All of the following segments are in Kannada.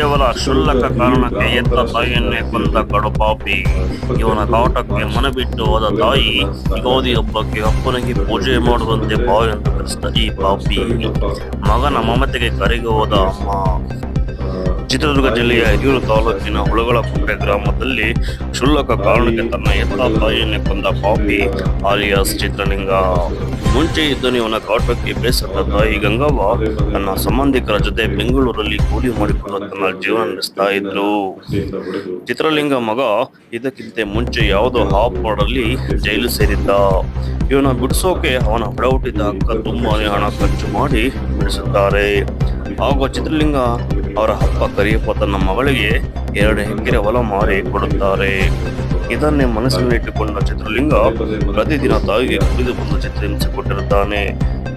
ಕೇವಲ ಕ್ಷುಲ್ಲಕ ಕಾರಣಕ್ಕೆ ಎತ್ತ ತಾಯಿಯನ್ನೇ ಕೊಂದ ಕಡುಪಾಪಿ. ಇವನ ಕಾಟಕ್ಕೆ ಮನಬಿಟ್ಟು ಹೋದ ತಾಯಿ ಯುಗಾದಿ ಹಬ್ಬಕ್ಕೆ ಅಪ್ಪನಿಗೆ ಪೂಜೆ ಮಾಡುವಂತೆ ಬಾ ಎಂದು ಕರೆಸಿದ ಈ ಪಾಪಿ. ಮಗನ ಮಮತೆಗೆ ಕರೆಗೆ ಹೋದ ಅಮ್ಮ. ಚಿತ್ರದುರ್ಗ ಜಿಲ್ಲೆಯ ಹಿರಿಯೂರು ತಾಲೂಕಿನ ಹುಳಗಳಕುಂಟೆ ಗ್ರಾಮದಲ್ಲಿ ಕ್ಷುಲ್ಲಕ ಕಾರಣಕ್ಕೆ ತನ್ನ ಎತ್ತ ತಾಯಿಯನ್ನೇ ಕೊಂದ ಪಾಪಿ ಆಲಿಯಾಸ್ ಚಿತ್ರಲಿಂಗ. ಮುಂಚೆ ಇದ್ದನು ಇವನ ಕಾಟಕ್ಕೆ ಬೇಸತ್ತ ತಾಯಿ ಗಂಗವ್ವ ತನ್ನ ಸಂಬಂಧಿಕರ ಜೊತೆ ಬೆಂಗಳೂರಲ್ಲಿ ಕೂಲಿ ಮಾಡಿಕೊಂಡು ತನ್ನ ಜೀವನ ನಡೆಸ್ತಾ ಇದ್ರು. ಚಿತ್ರಲಿಂಗ ಮಗ ಇದಕ್ಕಿಂತ ಮುಂಚೆ ಯಾವುದೋ ಹಾಪಲ್ಲಿ ಜೈಲು ಸೇರಿದ್ದ. ಇವನ ಬಿಡಿಸೋಕೆ ಅವನ ಹೊಡ ಹುಟ್ಟಿದ ಅಕ್ಕ ತುಂಬಾನೇ ಹಣ ಖರ್ಚು ಮಾಡಿ ಬಿಡಿಸುತ್ತಾರೆ. ಹಾಗೂ ಚಿತ್ರಲಿಂಗ ಅವರ ಅಪ್ಪ ಕರಿಯಪ್ಪ ತನ್ನ ಮಗಳಿಗೆ 2 ಎಕರೆ ಹೊಲ ಮಾರಿ ಕೊಡುತ್ತಾರೆ. ಇದನ್ನೇ ಮನಸ್ಸಿನಲ್ಲಿಟ್ಟುಕೊಂಡ ಚಿತ್ರಲಿಂಗ ಪ್ರತಿದಿನ ತಾಯಿಗೆ ಕುಡಿದು ಬಂದು ಚಿತ್ರಹಿಂಸೆ ಕೊಟ್ಟಿರುತ್ತಾನೆ.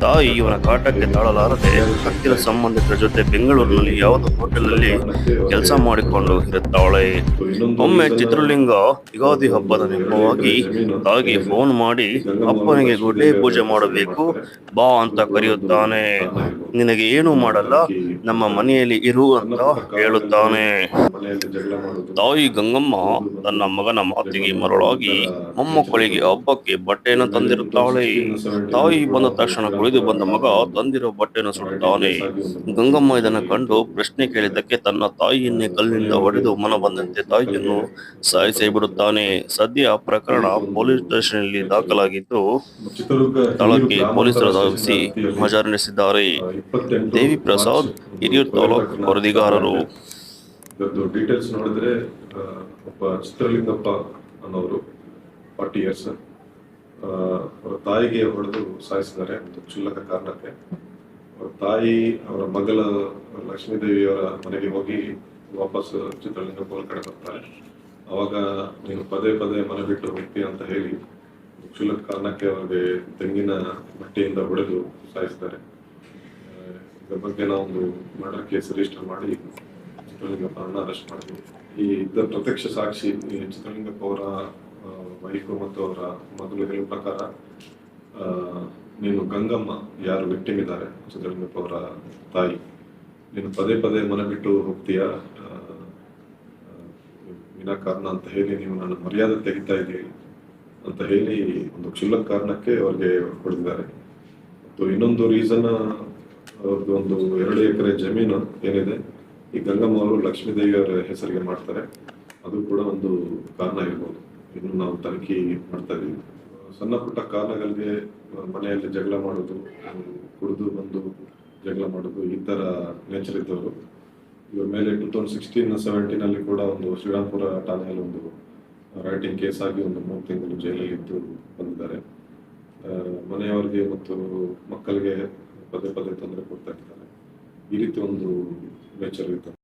ತಾಯಿ ಇವನ ಕಾಟಕ್ಕೆ ತಾಳಲಾರದೆ ಹತ್ತಿರ ಸಂಬಂಧಿಕರ ಜೊತೆ ಬೆಂಗಳೂರಿನಲ್ಲಿ ಯಾವುದೋ ಹೋಟೆಲ್ನಲ್ಲಿ ಕೆಲಸ ಮಾಡಿಕೊಂಡು ಇರುತ್ತಾಳೆ. ಒಮ್ಮೆ ಚಿತ್ರಲಿಂಗ ಯುಗಾದಿ ಹಬ್ಬದ ನೆಪವಾಗಿ ತಾಯಿಗೆ ಫೋನ್ ಮಾಡಿ ಅಪ್ಪನಿಗೆ ಗುಡ್ಡೆ ಪೂಜೆ ಮಾಡಬೇಕು ಬಾ ಅಂತ ಕರೆಯುತ್ತಾನೆ. ನಿನಗೆ ಏನು ಮಾಡಲ್ಲ, ನಮ್ಮ ಮನೆಯಲ್ಲಿ ಇರು ಅಂತ ಹೇಳುತ್ತಾನೆ. ತಾಯಿ ಗಂಗಮ್ಮ ತನ್ನ ಮಗನ ಮಾತಿಗೆ ಮರಳಾಗಿ ಮೊಮ್ಮಕ್ಕಳಿಗೆ ಹಬ್ಬಕ್ಕೆ ಬಟ್ಟೆಯನ್ನು ತಂದಿರುತ್ತಾಳೆ. ತಾಯಿ ಬಂದ ತಕ್ಷಣ ಕುಳಿದು ಬಂದ ಮಗ ತಂದಿರೋ ಬಟ್ಟೆಯನ್ನು ಸುಡುತ್ತಾನೆ. ಗಂಗಮ್ಮ ಇದನ್ನು ಕಂಡು ಪ್ರಶ್ನೆ ಕೇಳಿದ್ದಕ್ಕೆ ತನ್ನ ತಾಯಿಯನ್ನೇ ಕಲ್ಲಿನಿಂದ ಹೊಡೆದು ಮನ ಬಂದಂತೆ ತಾಯಿಯನ್ನು ಸಾಯಿಸಿ ಬಿಡುತ್ತಾನೆ. ಸದ್ಯ ಪ್ರಕರಣ ಪೊಲೀಸ್ ಸ್ಟೇಷನ್ನಲ್ಲಿ ದಾಖಲಾಗಿದ್ದು ಸ್ಥಳಕ್ಕೆ ಪೊಲೀಸರು ಧಾವಿಸಿ ಮಜಾ ನಡೆಸಿದ್ದಾರೆ. ದೇವಿ ಪ್ರಸಾದ್, ಹಿರಿಯೂರು ತಾಲೂಕು ವರದಿಗಾರರು. ಡೀಟೇಲ್ಸ್ ನೋಡಿದ್ರೆ ಒಬ್ಬ ಚಿತ್ರಲಿಂಗಪ್ಪ ಅನ್ನೋರು 40 years ಅವರ ತಾಯಿಗೆ ಹೊಡೆದು ಸಾಯಿಸಿದ್ದಾರೆ ಒಂದು ಕ್ಷುಲ್ಲಕ ಕಾರಣಕ್ಕೆ. ಅವರ ತಾಯಿ ಅವರ ಮಗಳ ಲಕ್ಷ್ಮೀದೇವಿಯವರ ಮನೆಗೆ ಹೋಗಿ ವಾಪಸ್ ಚಿತ್ರಲಿಂಗಪ್ಪ ಕಡೆ ಬರ್ತಾರೆ. ಅವಾಗ ನೀನು ಪದೇ ಪದೇ ಮನೆ ಬಿಟ್ಟು ಹೋಗ್ತೀಯ ಅಂತ ಹೇಳಿ ಕ್ಷುಲ್ಲಕ ಕಾರಣಕ್ಕೆ ಅವ್ರಿಗೆ ತೆಂಗಿನ ಬಟ್ಟೆಯಿಂದ ಹೊಡೆದು ಸಾಯಿಸಿದ್ದಾರೆ. ಇದರ ಬಗ್ಗೆ ನಾವೊಂದು ಮರ್ಡರ್ ಕೇಸ್ ರಿಜಿಸ್ಟರ್ ಮಾಡಿ ಚಿತ್ರಲಿಂಗಪ್ಪನ ಅರೆಸ್ಟ್ ಮಾಡಿದ್ವಿ. ಈ ಇದ್ದ ಪ್ರತ್ಯಕ್ಷ ಸಾಕ್ಷಿ ಚಿತ್ರಲಿಂಗಪ್ಪ ಅವರ ವೈಫ್ ಮತ್ತು ಅವರ ಮಗಳು ಹೇಳುವ ಪ್ರಕಾರ ನೀನು ಗಂಗಮ್ಮ ಯಾರು ವಿಕ್ಟಿಮ್ ಇದ್ದಾರೆ ಚಿತ್ರಲಿಂಗಪ್ಪ ಅವರ ತಾಯಿ, ನೀನು ಪದೇ ಪದೇ ಮನೆ ಬಿಟ್ಟು ಹೋಗ್ತೀಯಾ ವಿನಾಕಾರಣ ಅಂತ ಹೇಳಿ ನೀವು ನನ್ನ ಮರ್ಯಾದೆ ತೆಗಿತಾ ಇದ್ದೀರಿ ಅಂತ ಹೇಳಿ ಒಂದು ಕ್ಷುಲ್ಲಕ ಕಾರಣಕ್ಕೆ ಅವ್ರಿಗೆ ಹೊಡೆದಿದ್ದಾರೆ. ಮತ್ತು ಇನ್ನೊಂದು ರೀಸನ್ ಅವ್ರದ್ದು ಒಂದು 2 ಎಕರೆ ಜಮೀನು ಏನಿದೆ ಈ ಗಂಗಮ್ಮ ಅವರು ಲಕ್ಷ್ಮೀದೇವಿ ಅವರ ಹೆಸರಿಗೆ ಮಾಡ್ತಾರೆ, ಅದು ಕೂಡ ಒಂದು ಕಾರಣ ಇರ್ಬೋದು. ಇನ್ನು ನಾವು ತನಿಖೆ ಮಾಡ್ತಾ ಇದೀವಿ. ಸಣ್ಣ ಪುಟ್ಟ ಕಾರಣಗಳಿಗೆ ಮನೆಯಲ್ಲಿ ಜಗಳ ಮಾಡೋದು, ಕುಡಿದು ಬಂದು ಜಗಳ ಮಾಡೋದು, ಈ ತರ ನೇಚರ್ ಇದ್ದವರು. ಇವ್ರ ಮೇಲೆ 2016-17 ಕೂಡ ಒಂದು ಶ್ರೀರಾಮ್ಪುರ ಠಾಣೆಯಲ್ಲಿ ಒಂದು ರೈಟಿಂಗ್ ಕೇಸ್ ಆಗಿ ಒಂದು 3 ತಿಂಗಳು ಜೈಲಲ್ಲಿ ಇದ್ದು ಬಂದಿದ್ದಾರೆ. ಮನೆಯವರಿಗೆ ಮತ್ತು ಮಕ್ಕಳಿಗೆ ಪದೇ ಪದೇ ತೊಂದರೆ ಕೊಡ್ತಾ ಇದ್ದಾರೆ. ಈ ರೀತಿ ಒಂದು ನೇಚರ್ ಇತ್ತು.